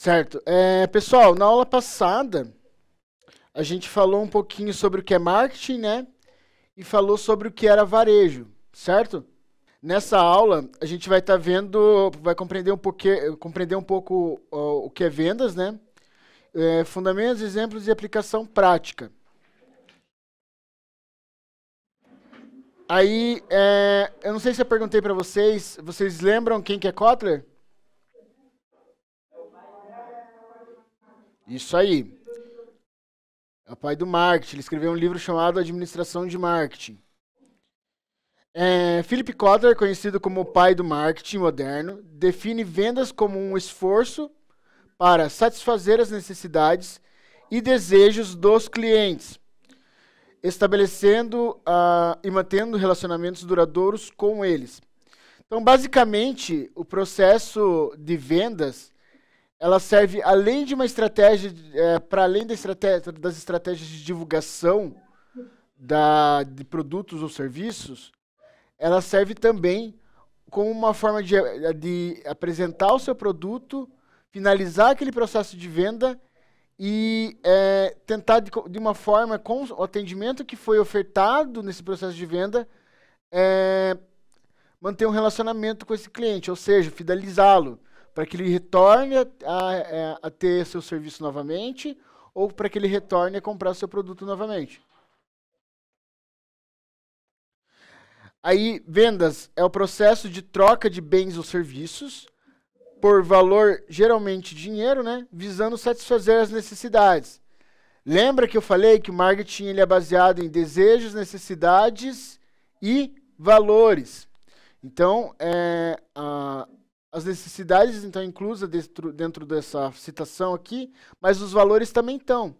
Certo. Pessoal, na aula passada, a gente falou um pouquinho sobre o que é marketing, né? E falou sobre o que era varejo, certo? Nessa aula, a gente vai estar vendo, vai compreender um pouco o que é vendas, né? Fundamentos, exemplos e aplicação prática. Aí, eu não sei se eu perguntei para vocês, vocês lembram quem que é Kotler? Isso aí. É o pai do marketing. Ele escreveu um livro chamado Administração de Marketing. Philip Kotler, conhecido como o pai do marketing moderno, define vendas como um esforço para satisfazer as necessidades e desejos dos clientes, estabelecendo e mantendo relacionamentos duradouros com eles. Então, basicamente, o processo de vendas, ela serve além de uma estratégia, para além das estratégias de divulgação de produtos ou serviços, ela serve também como uma forma de apresentar o seu produto, finalizar aquele processo de venda e tentar, de uma forma, com o atendimento que foi ofertado nesse processo de venda, manter um relacionamento com esse cliente, ou seja, fidelizá-lo, para que ele retorne a ter seu serviço novamente, ou para que ele retorne a comprar seu produto novamente. Aí, vendas é o processo de troca de bens ou serviços por valor, geralmente dinheiro, né, visando satisfazer as necessidades. Lembra que eu falei que o marketing ele é baseado em desejos, necessidades e valores. Então, as necessidades estão inclusas dentro dessa citação aqui, mas os valores também estão,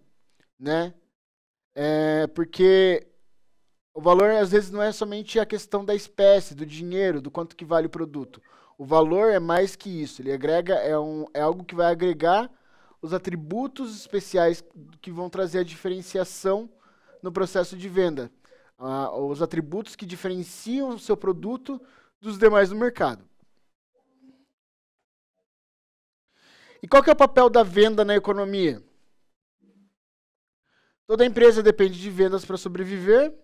né? Porque o valor, às vezes, não é somente a questão da espécie, do dinheiro, do quanto que vale o produto. O valor é mais que isso. Ele agrega, é algo que vai agregar os atributos especiais que vão trazer a diferenciação no processo de venda. Os atributos que diferenciam o seu produto dos demais do mercado. E qual que é o papel da venda na economia? Toda empresa depende de vendas para sobreviver.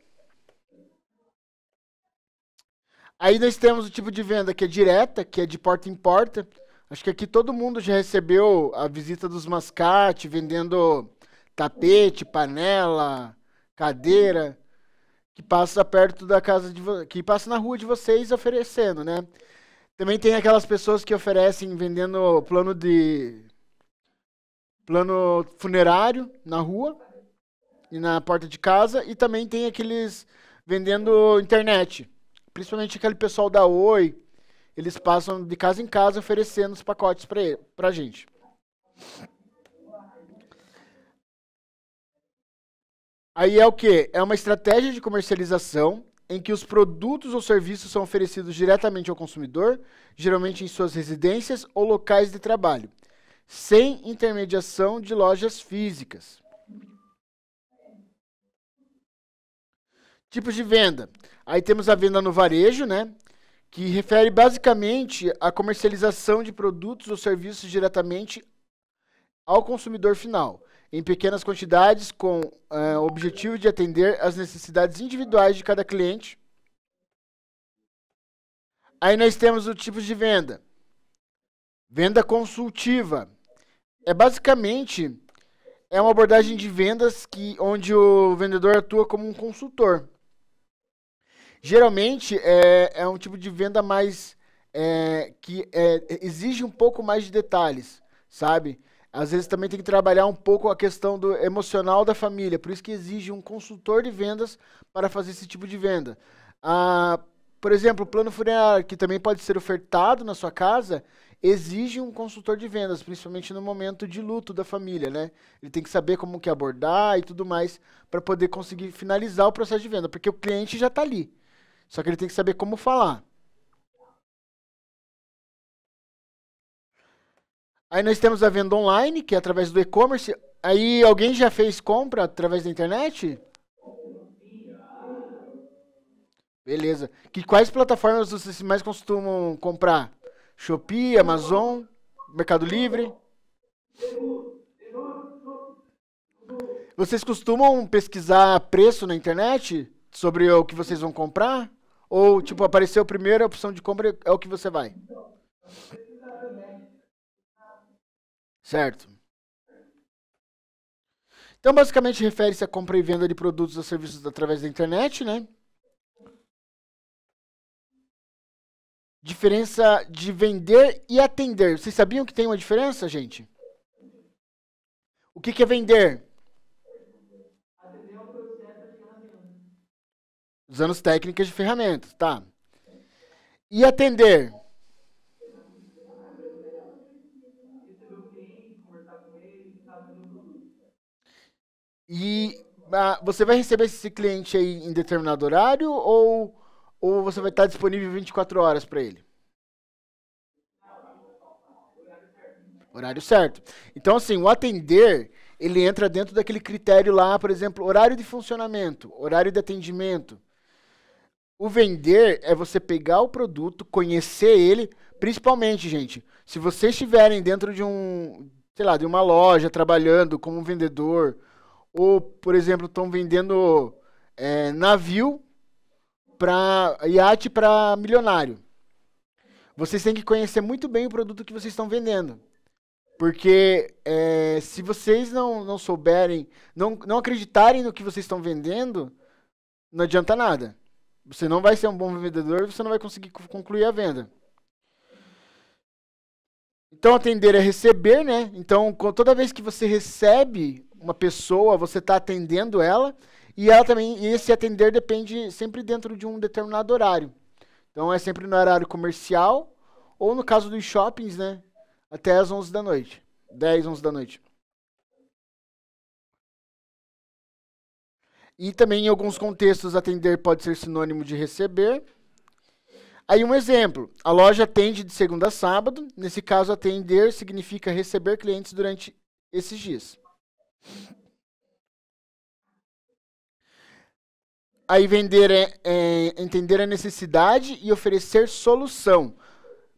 Aí nós temos o tipo de venda que é direta, que é de porta em porta. Acho que aqui todo mundo já recebeu a visita dos mascate, vendendo tapete, panela, cadeira, que passa perto da casa que passa na rua de vocês oferecendo, né? Também tem aquelas pessoas que oferecem vendendo plano funerário na rua e na porta de casa, e também tem aqueles vendendo internet. Principalmente aquele pessoal da Oi, eles passam de casa em casa oferecendo os pacotes para a gente. Aí é o quê? É uma estratégia de comercialização em que os produtos ou serviços são oferecidos diretamente ao consumidor, geralmente em suas residências ou locais de trabalho, sem intermediação de lojas físicas. Tipos de venda. Aí temos a venda no varejo, né? Que refere basicamente à comercialização de produtos ou serviços diretamente ao consumidor final, em pequenas quantidades, com o objetivo de atender às necessidades individuais de cada cliente. Aí nós temos o tipo de venda. Venda consultiva. Basicamente uma abordagem de vendas onde o vendedor atua como um consultor. Geralmente é um tipo de venda mais que exige um pouco mais de detalhes, sabe? Às vezes também tem que trabalhar um pouco a questão do emocional da família, por isso que exige um consultor de vendas para fazer esse tipo de venda. Por exemplo, o plano funerário, que também pode ser ofertado na sua casa, exige um consultor de vendas, principalmente no momento de luto da família, né? Ele tem que saber como que abordar e tudo mais para poder conseguir finalizar o processo de venda, porque o cliente já está ali. Só que ele tem que saber como falar. Aí nós temos a venda online, que é através do e-commerce. Aí alguém já fez compra através da internet? Beleza. Quais plataformas vocês mais costumam comprar? Shopee, Amazon, Mercado Livre? Vocês costumam pesquisar preço na internet sobre o que vocês vão comprar? Ou, tipo, apareceu primeiro a opção de compra é o que você vai? Certo. Então, basicamente, refere-se à compra e venda de produtos ou serviços através da internet, né? Diferença de vender e atender. Vocês sabiam que tem uma diferença, gente? O que é vender? Usando as técnicas de ferramentas, tá? E atender? E você vai receber esse cliente aí em determinado horário ou você vai estar disponível 24 horas para ele? Horário certo. Então, assim, o atender, ele entra dentro daquele critério lá, por exemplo, horário de funcionamento, horário de atendimento. O vender é você pegar o produto, conhecer ele, principalmente, gente, se vocês estiverem dentro de sei lá, de uma loja, trabalhando como um vendedor, ou, por exemplo, estão vendendo navio para iate para milionário. Vocês têm que conhecer muito bem o produto que vocês estão vendendo. Porque se vocês não souberem, não acreditarem no que vocês estão vendendo, não adianta nada. Você não vai ser um bom vendedor e você não vai conseguir concluir a venda. Então, atender é receber, né? Então, toda vez que você recebe uma pessoa, você está atendendo ela, e ela também, e esse atender depende sempre dentro de um determinado horário. Então, é sempre no horário comercial, ou no caso dos shoppings, né? Até as 11 da noite. 10, 11 da noite. E também em alguns contextos atender pode ser sinônimo de receber. Aí um exemplo, a loja atende de segunda a sábado, nesse caso atender significa receber clientes durante esses dias. Aí vender é entender a necessidade e oferecer solução.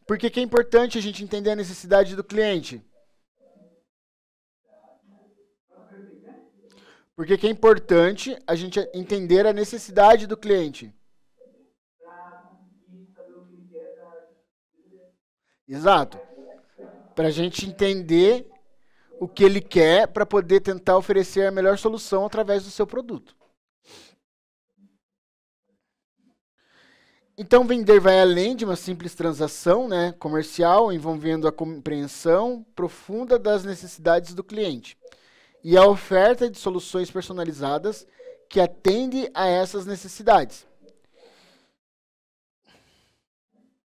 Por que é importante a gente entender a necessidade do cliente? Por que é importante a gente entender a necessidade do cliente? Exato. Para a gente entender o que ele quer para poder tentar oferecer a melhor solução através do seu produto. Então, vender vai além de uma simples transação, né, comercial, envolvendo a compreensão profunda das necessidades do cliente e a oferta de soluções personalizadas que atendem a essas necessidades.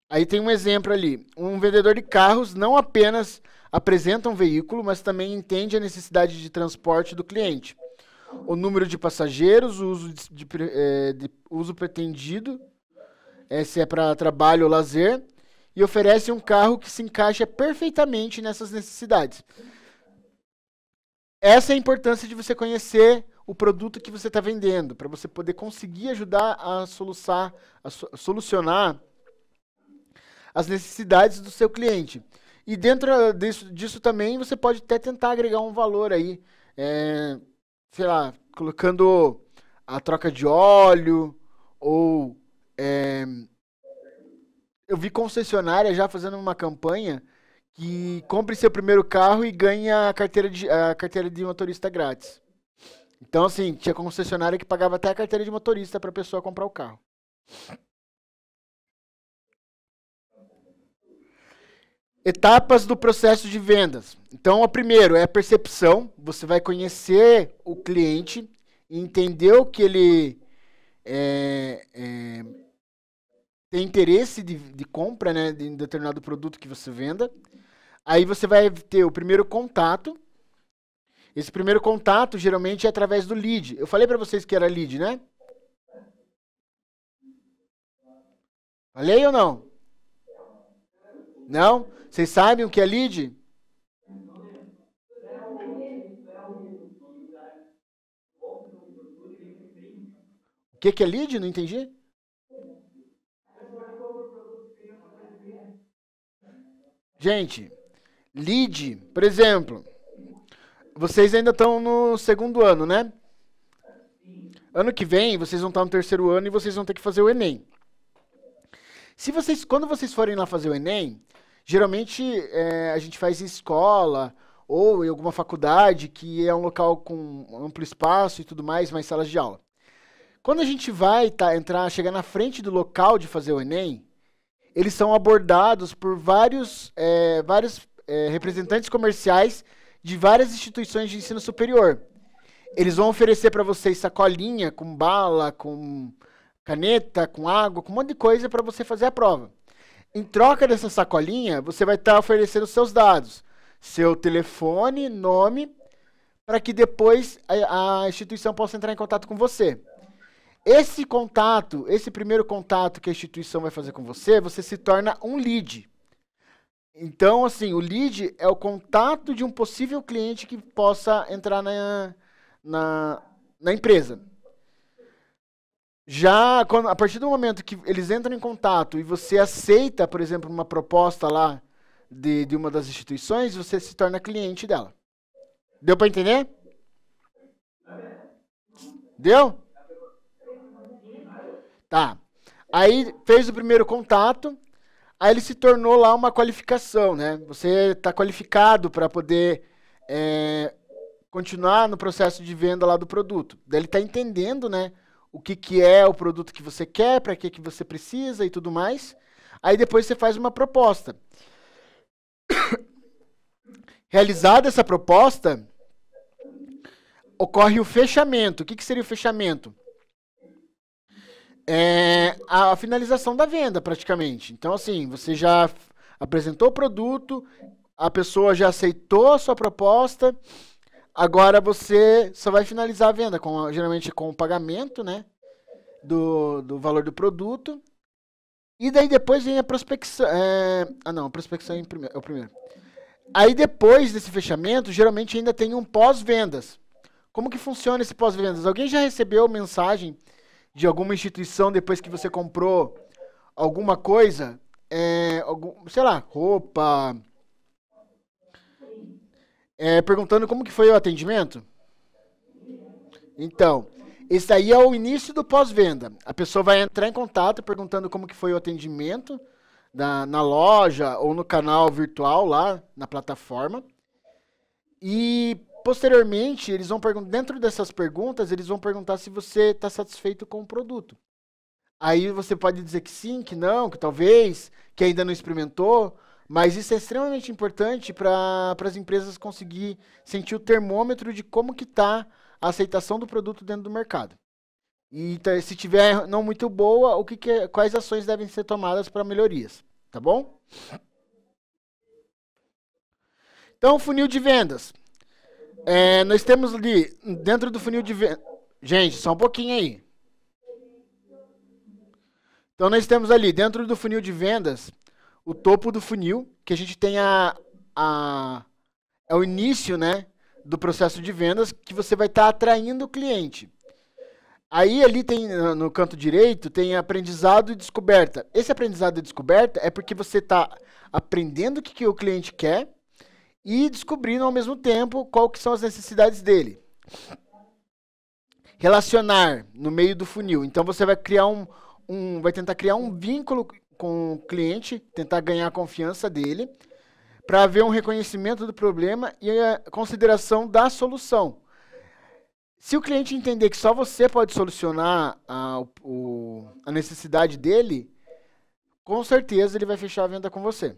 Aí tem um exemplo ali. Um vendedor de carros não apenas apresenta um veículo, mas também entende a necessidade de transporte do cliente. O número de passageiros, o uso, de uso pretendido, se é para trabalho ou lazer, e oferece um carro que se encaixa perfeitamente nessas necessidades. Essa é a importância de você conhecer o produto que você está vendendo, para você poder conseguir ajudar a solucionar as necessidades do seu cliente. E dentro disso também você pode até tentar agregar um valor aí, sei lá, colocando a troca de óleo, ou eu vi concessionária já fazendo uma campanha que compre seu primeiro carro e ganha a carteira de motorista grátis. Então, assim, tinha concessionária que pagava até a carteira de motorista para a pessoa comprar o carro. Etapas do processo de vendas. Então, o primeiro é a percepção. Você vai conhecer o cliente e entender o que ele tem interesse de compra, né, de um determinado produto que você venda. Aí você vai ter o primeiro contato. Esse primeiro contato geralmente é através do lead. Eu falei para vocês que era lead, né? Falei ou não? Não? Vocês sabem o que é lead? O que é lead? Não entendi. Gente, lead, por exemplo, vocês ainda estão no segundo ano, né? Ano que vem, vocês vão estar no terceiro ano e vocês vão ter que fazer o Enem. Quando vocês forem lá fazer o Enem, geralmente a gente faz em escola ou em alguma faculdade, que é um local com amplo espaço e tudo mais salas de aula. Quando a gente vai chegar na frente do local de fazer o Enem, eles são abordados por vários representantes comerciais de várias instituições de ensino superior. Eles vão oferecer para vocês sacolinha com bala, com caneta, com água, com um monte de coisa para você fazer a prova. Em troca dessa sacolinha, você vai estar oferecendo os seus dados, seu telefone, nome, para que depois a instituição possa entrar em contato com você. Esse primeiro contato que a instituição vai fazer com você se torna um lead. Então, assim, o lead é o contato de um possível cliente que possa entrar na empresa. Já a partir do momento que eles entram em contato e você aceita, por exemplo, uma proposta lá de uma das instituições, você se torna cliente dela. Deu para entender? Deu? Tá. Aí fez o primeiro contato, aí ele se tornou lá uma qualificação, né? Você está qualificado para poder continuar no processo de venda lá do produto. Daí ele está entendendo, né, o que é o produto que você quer, para que você precisa e tudo mais. Aí depois você faz uma proposta. Realizada essa proposta, ocorre o fechamento. O que seria o fechamento? É a finalização da venda, praticamente. Então, assim, você já apresentou o produto, a pessoa já aceitou a sua proposta, agora você só vai finalizar a venda, geralmente com o pagamento, né, do valor do produto. E daí depois vem a prospecção. A prospecção é o primeiro. Aí depois desse fechamento, geralmente ainda tem um pós-vendas. Como que funciona esse pós-vendas? Alguém já recebeu mensagem de alguma instituição depois que você comprou alguma coisa? Sei lá, roupa... perguntando como que foi o atendimento? Então, esse aí é o início do pós-venda. A pessoa vai entrar em contato perguntando como que foi o atendimento na loja ou no canal virtual lá na plataforma. E posteriormente, eles vão perguntar, dentro dessas perguntas, eles vão perguntar se você está satisfeito com o produto. Aí você pode dizer que sim, que não, que talvez, que ainda não experimentou. Mas isso é extremamente importante para as empresas conseguir sentir o termômetro de como que está a aceitação do produto dentro do mercado. E se tiver não muito boa, quais ações devem ser tomadas para melhorias, tá bom? Então, funil de vendas. Nós temos ali, dentro do funil de vendas... Gente, só um pouquinho aí. Então, nós temos ali, dentro do funil de vendas, o topo do funil, que a gente tem é o início, né, do processo de vendas, que você vai estar atraindo o cliente. Aí ali tem, no canto direito, tem aprendizado e descoberta. Esse aprendizado e descoberta é porque você está aprendendo o que o cliente quer e descobrindo ao mesmo tempo qual que são as necessidades dele. Relacionar no meio do funil. Então você vai criar vai tentar criar um vínculo com o cliente, tentar ganhar a confiança dele, para haver um reconhecimento do problema e a consideração da solução. Se o cliente entender que só você pode solucionar a necessidade dele, com certeza ele vai fechar a venda com você.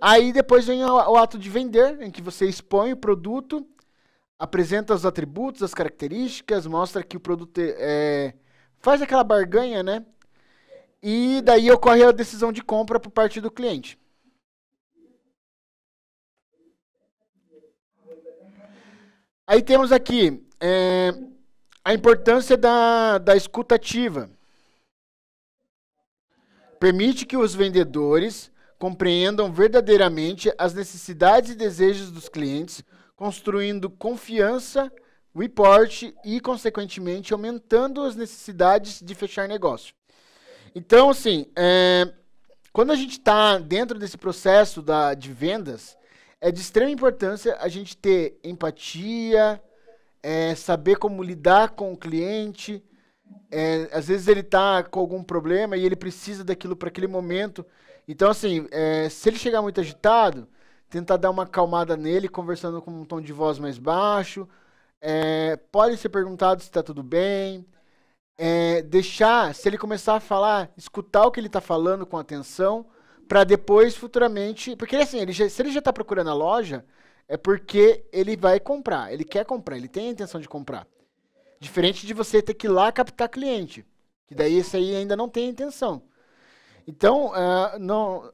Aí depois vem o ato de vender, em que você expõe o produto, apresenta os atributos, as características, mostra que o produto faz aquela barganha, né? E daí ocorre a decisão de compra por parte do cliente. Aí temos aqui a importância da escuta ativa. Permite que os vendedores compreendam verdadeiramente as necessidades e desejos dos clientes, construindo confiança, rapport e, consequentemente, aumentando as necessidades de fechar negócio. Então, assim, quando a gente está dentro desse processo de vendas, é de extrema importância a gente ter empatia, saber como lidar com o cliente. Às vezes ele está com algum problema e ele precisa daquilo para aquele momento. Então, assim, se ele chegar muito agitado, tentar dar uma acalmada nele, conversando com um tom de voz mais baixo. Pode ser perguntado se está tudo bem. Deixar, se ele começar a falar, escutar o que ele está falando com atenção, para depois, futuramente... Porque, assim, se ele já está procurando a loja, é porque ele vai comprar, ele quer comprar, ele tem a intenção de comprar. Diferente de você ter que ir lá captar cliente, que daí esse aí ainda não tem a intenção. Então,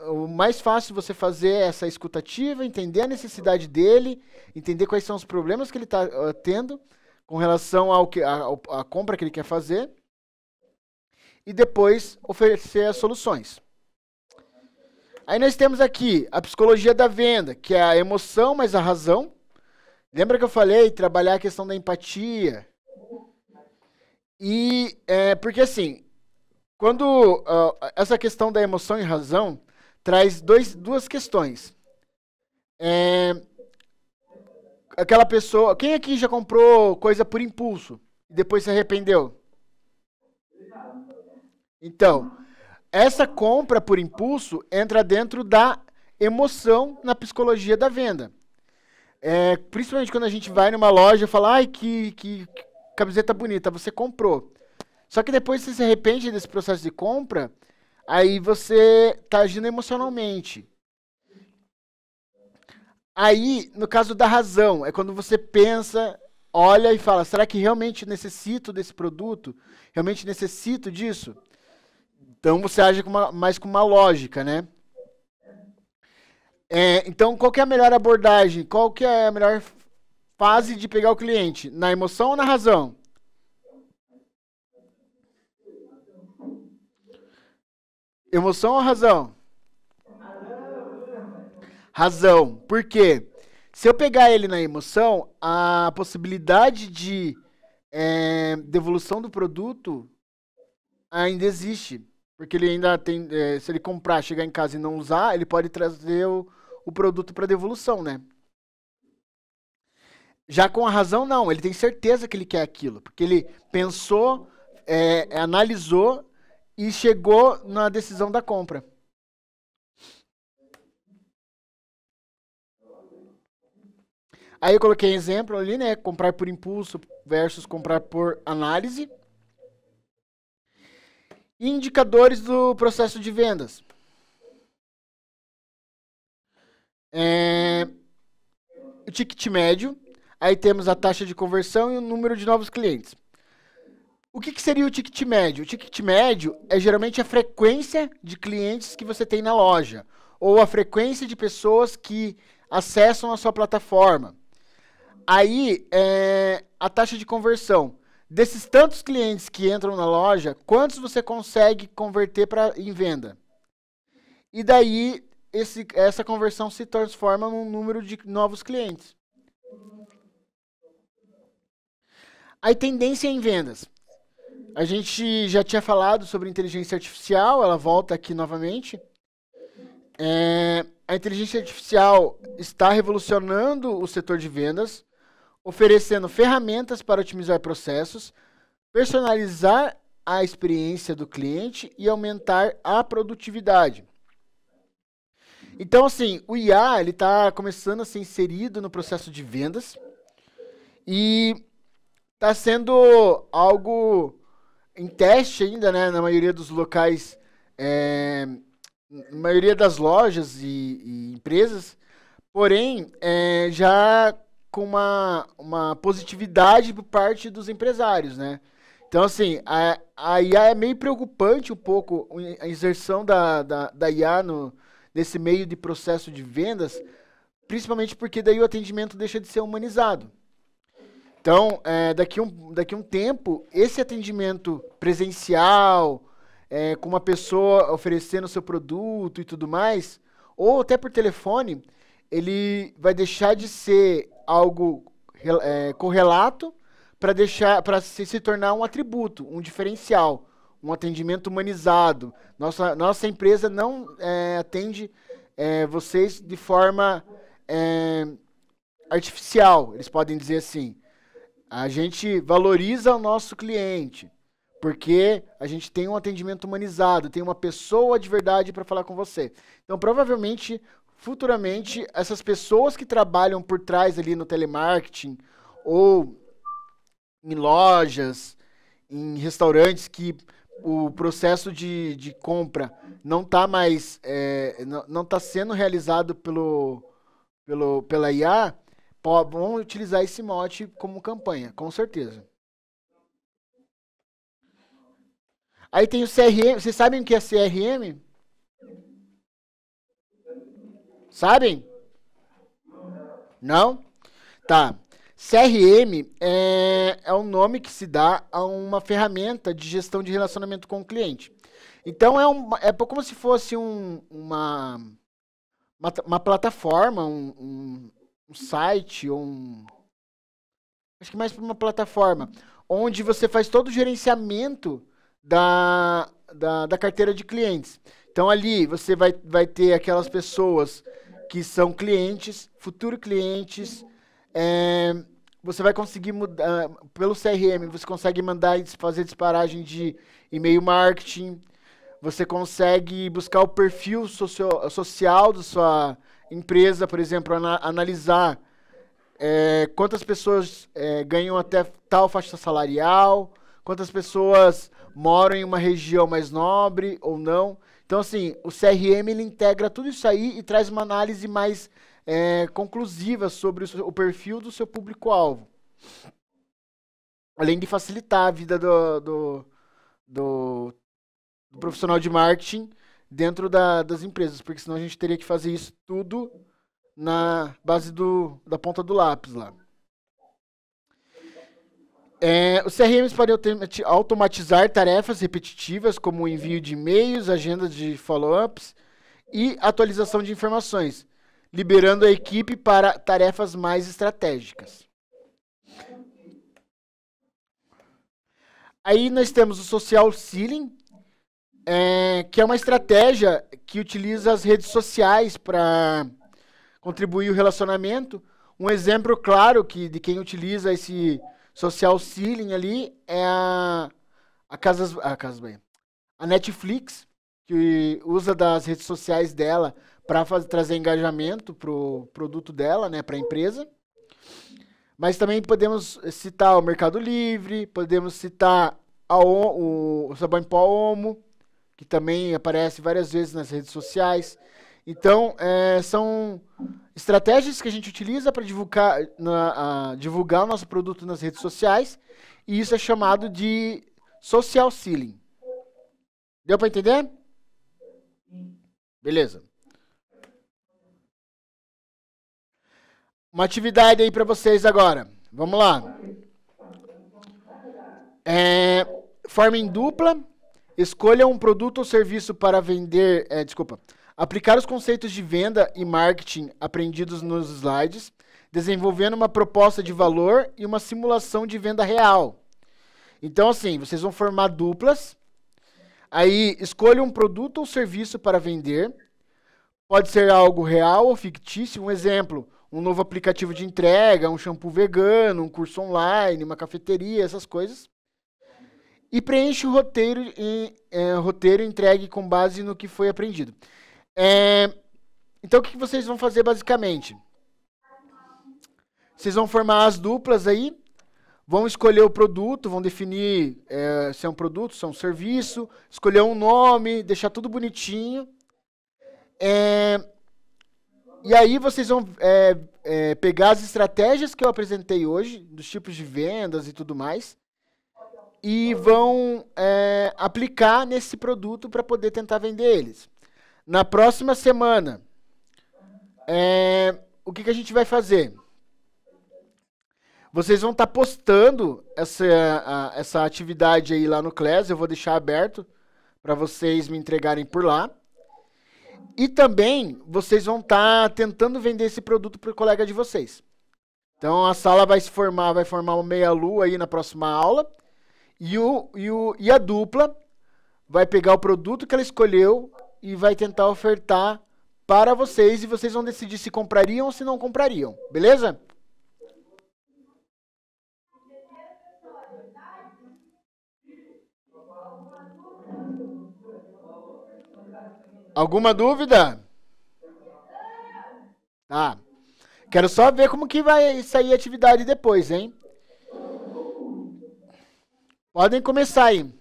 o mais fácil você fazer é essa escutativa, entender a necessidade dele, entender quais são os problemas que ele está tendo com relação à compra que ele quer fazer, e depois oferecer as soluções. Aí nós temos aqui a psicologia da venda, que é a emoção mais a razão. Lembra que eu falei trabalhar a questão da empatia? Porque assim, quando essa questão da emoção e razão traz duas questões. Aquela pessoa, quem aqui já comprou coisa por impulso e depois se arrependeu? Então, essa compra por impulso entra dentro da emoção na psicologia da venda. Principalmente quando a gente vai numa loja e fala, ai, que camiseta bonita, você comprou. Só que depois você se arrepende desse processo de compra, aí você está agindo emocionalmente. Aí, no caso da razão, é quando você pensa, olha e fala, será que realmente necessito desse produto? Realmente necessito disso? Então você age mais com uma lógica, né? Então, qual que é a melhor abordagem? Qual que é a melhor fase de pegar o cliente? Na emoção ou na razão? Emoção ou razão? Razão. Por quê? Se eu pegar ele na emoção, a possibilidade de devolução do produto ainda existe. Porque ele ainda tem, se ele comprar, chegar em casa e não usar, ele pode trazer o produto para devolução, né? Já com a razão, não. Ele tem certeza que ele quer aquilo. Porque ele pensou, analisou e chegou na decisão da compra. Aí eu coloquei exemplo ali, né? Comprar por impulso versus comprar por análise. Indicadores do processo de vendas. O ticket médio. Aí temos a taxa de conversão e o número de novos clientes. O que seria o ticket médio? O ticket médio é geralmente a frequência de clientes que você tem na loja. Ou a frequência de pessoas que acessam a sua plataforma. Aí, a taxa de conversão. Desses tantos clientes que entram na loja, quantos você consegue converter em venda? E daí, essa conversão se transforma num número de novos clientes. Aí, tendência em vendas. A gente já tinha falado sobre inteligência artificial, ela volta aqui novamente. A inteligência artificial está revolucionando o setor de vendas, oferecendo ferramentas para otimizar processos, personalizar a experiência do cliente e aumentar a produtividade. Então, assim, o IA está começando a ser inserido no processo de vendas e está sendo algo em teste ainda, né, na maioria dos locais, na maioria das lojas e empresas, porém, já com uma positividade por parte dos empresários, né? Então, assim, a IA é meio preocupante um pouco a inserção da IA nesse meio de processo de vendas, principalmente porque daí o atendimento deixa de ser humanizado. Então, daqui um tempo, esse atendimento presencial, com uma pessoa oferecendo seu produto e tudo mais, ou até por telefone, ele vai deixar de ser algo correlato para se tornar um atributo, um diferencial, um atendimento humanizado. Nossa empresa não atende vocês de forma artificial, eles podem dizer assim. A gente valoriza o nosso cliente, porque a gente tem um atendimento humanizado, tem uma pessoa de verdade para falar com você. Então, provavelmente, futuramente, essas pessoas que trabalham por trás ali no telemarketing ou em lojas, em restaurantes que o processo de compra não está mais, não está sendo realizado pela IA, vão utilizar esse mote como campanha, com certeza. Aí tem o CRM. Vocês sabem o que é CRM? Sabem? Não? Tá. CRM é um nome que se dá a uma ferramenta de gestão de relacionamento com o cliente. Então é como se fosse uma plataforma, um site, acho que mais para uma plataforma, onde você faz todo o gerenciamento da carteira de clientes. Então ali você vai ter aquelas pessoas que são clientes, futuros clientes. Você vai conseguir mudar pelo CRM, você consegue mandar e fazer disparagem de e-mail marketing. Você consegue buscar o perfil social da sua empresa, por exemplo, analisar quantas pessoas ganham até tal faixa salarial, quantas pessoas moram em uma região mais nobre ou não. Então, assim, o CRM ele integra tudo isso aí e traz uma análise mais conclusiva sobre o perfil do seu público-alvo. Além de facilitar a vida do profissional de marketing dentro das empresas, porque senão a gente teria que fazer isso tudo na base da ponta do lápis lá. Os CRMs podem automatizar tarefas repetitivas, como o envio de e-mails, agenda de follow-ups e atualização de informações, liberando a equipe para tarefas mais estratégicas. Aí nós temos o Social Selling, que é uma estratégia que utiliza as redes sociais para contribuir o relacionamento. Um exemplo claro de quem utiliza esse Social Selling ali é a Netflix, que usa das redes sociais dela para trazer engajamento para o produto dela, né, para a empresa. Mas também podemos citar o Mercado Livre, podemos citar o sabão em pó Omo, que também aparece várias vezes nas redes sociais. Então, são estratégias que a gente utiliza para divulgar o nosso produto nas redes sociais, e isso é chamado de Social Selling. Deu para entender? Beleza. Uma atividade aí para vocês agora. Vamos lá. Forma em dupla. Escolha um produto ou serviço para vender. Aplicar os conceitos de venda e marketing aprendidos nos slides, desenvolvendo uma proposta de valor e uma simulação de venda real. Então, assim, vocês vão formar duplas. Aí, escolha um produto ou serviço para vender. Pode ser algo real ou fictício. Um exemplo, um novo aplicativo de entrega, um shampoo vegano, um curso online, uma cafeteria, essas coisas. E preenche o roteiro entregue com base no que foi aprendido. Então, o que vocês vão fazer basicamente? Vocês vão formar as duplas aí, vão escolher o produto, vão definir se é um produto, se é um serviço, escolher um nome, deixar tudo bonitinho. E aí vocês vão pegar as estratégias que eu apresentei hoje, dos tipos de vendas e tudo mais, e vão aplicar nesse produto para poder tentar vender eles. Na próxima semana, o que a gente vai fazer? Vocês vão estar postando essa atividade aí lá no Class, eu vou deixar aberto para vocês me entregarem por lá. E também vocês vão estar tentando vender esse produto para o colega de vocês. Então a sala vai formar uma meia-lua aí na próxima aula. E a dupla vai pegar o produto que ela escolheu e vai tentar ofertar para vocês e vocês vão decidir se comprariam ou se não comprariam, beleza? Alguma dúvida? Tá. Quero só ver como que vai sair a atividade depois, hein? Podem começar aí.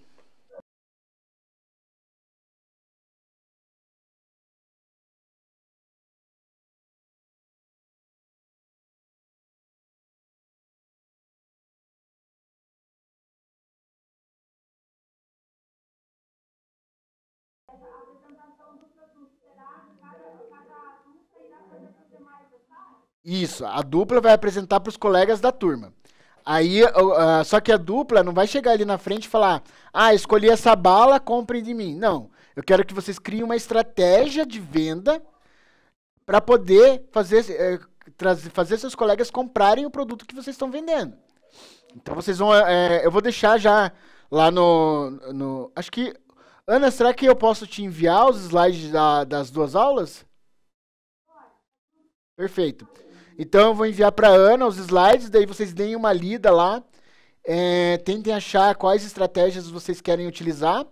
Isso, a dupla vai apresentar para os colegas da turma. Aí, só que a dupla não vai chegar ali na frente e falar: ah, escolhi essa bala, comprem de mim. Não, eu quero que vocês criem uma estratégia de venda para poder fazer seus colegas comprarem o produto que vocês estão vendendo. Então vocês vão, eu vou deixar já lá acho que, Ana, será que eu posso te enviar os slides das duas aulas? Perfeito. Então eu vou enviar para a Ana os slides, daí vocês deem uma lida lá, tentem achar quais estratégias vocês querem utilizar.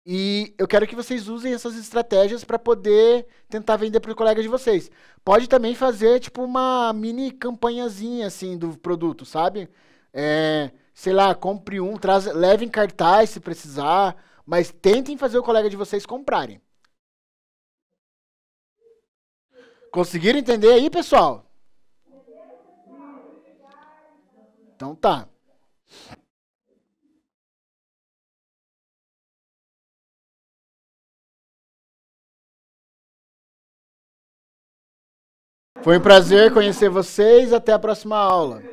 E eu quero que vocês usem essas estratégias para poder tentar vender para o colega de vocês. Pode também fazer tipo uma mini campanhazinha assim do produto, sabe? Sei lá, compre um, levem cartaz se precisar, mas tentem fazer o colega de vocês comprarem. Conseguiram entender aí, pessoal? Então tá. Foi um prazer conhecer vocês. Até a próxima aula.